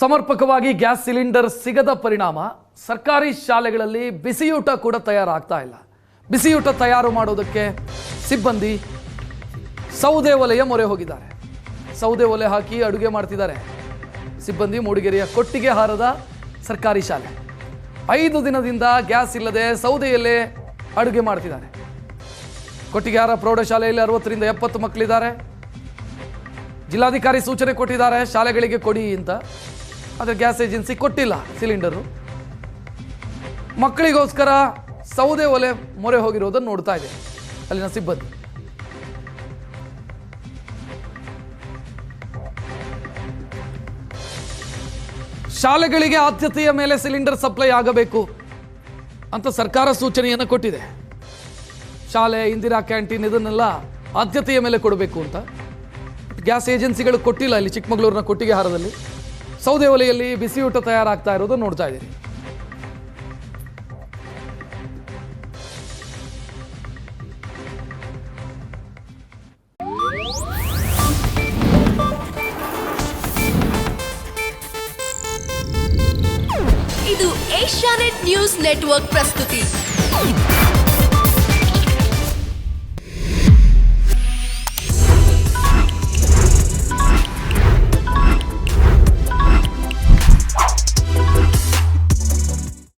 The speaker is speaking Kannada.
ಸಮರ್ಪಕವಾಗಿ ಗ್ಯಾಸ್ ಸಿಲಿಂಡರ್ ಸಿಗದ ಪರಿಣಾಮ ಸರ್ಕಾರಿ ಶಾಲೆಗಳಲ್ಲಿ ಬಿಸಿಯೂಟ ಕೂಡ ತಯಾರಾಗ್ತಾ ಇಲ್ಲ. ಬಿಸಿಯೂಟ ತಯಾರು ಮಾಡೋದಕ್ಕೆ ಸಿಬ್ಬಂದಿ ಸೌದೆ ಒಲೆಯ ಮೊರೆ ಹೋಗಿದ್ದಾರೆ. ಸೌದೆ ಒಲೆ ಹಾಕಿ ಅಡುಗೆ ಮಾಡ್ತಿದ್ದಾರೆ ಸಿಬ್ಬಂದಿ. ಮೂಡಿಗೆರೆಯ ಕೊಟ್ಟಿಗೆಹಾರದ ಸರ್ಕಾರಿ ಶಾಲೆ 5 ದಿನದಿಂದ ಗ್ಯಾಸ್ ಇಲ್ಲದೆ ಸೌದೆಯಲ್ಲೇ ಅಡುಗೆ ಮಾಡ್ತಿದ್ದಾರೆ. ಕೊಟ್ಟಿಗೆಹಾರ ಪ್ರೌಢಶಾಲೆಯಲ್ಲಿ 60ರಿಂದ 70 ಮಕ್ಕಳಿದ್ದಾರೆ. ಜಿಲ್ಲಾಧಿಕಾರಿ ಸೂಚನೆ ಕೊಟ್ಟಿದ್ದಾರೆ ಶಾಲೆಗಳಿಗೆ ಕೊಡಿ ಅಂತ, ಆದರೆ ಗ್ಯಾಸ್ ಏಜೆನ್ಸಿ ಕೊಟ್ಟಿಲ್ಲ ಸಿಲಿಂಡರು. ಮಕ್ಕಳಿಗೋಸ್ಕರ ಸೌದೆ ಒಲೆ ಮೊರೆ ಹೋಗಿರೋದನ್ನು ನೋಡ್ತಾ ಇದೆ ಅಲ್ಲಿನ ಸಿಬ್ಬಂದಿ. ಶಾಲೆಗಳಿಗೆ ಆದ್ಯತೆಯ ಮೇಲೆ ಸಿಲಿಂಡರ್ ಸಪ್ಲೈ ಆಗಬೇಕು ಅಂತ ಸರ್ಕಾರ ಸೂಚನೆಯನ್ನು ಕೊಟ್ಟಿದೆ. ಶಾಲೆ, ಇಂದಿರಾ ಕ್ಯಾಂಟೀನ್ ಇದನ್ನೆಲ್ಲ ಆದ್ಯತೆಯ ಮೇಲೆ ಕೊಡಬೇಕು ಅಂತ ಗ್ಯಾಸ್ ಏಜೆನ್ಸಿಗಳು ಕೊಟ್ಟಿಲ್ಲ. ಇಲ್ಲಿ ಚಿಕ್ಕಮಗಳೂರಿನ ಕೊಟ್ಟಿಗೆಹಾರದಲ್ಲಿ ಸೌದೆ ಒಲೆಯಲ್ಲಿ ಬಿಸಿಯೂಟ ತಯಾರಾಗ್ತಾ ಇರೋದು ನೋಡ್ತಾ ಇದ್ದೀರಿ. ಇದು ಏಷ್ಯಾನೆಟ್ ನ್ಯೂಸ್ ನೆಟ್ವರ್ಕ್ ಪ್ರಸ್ತುತಿ.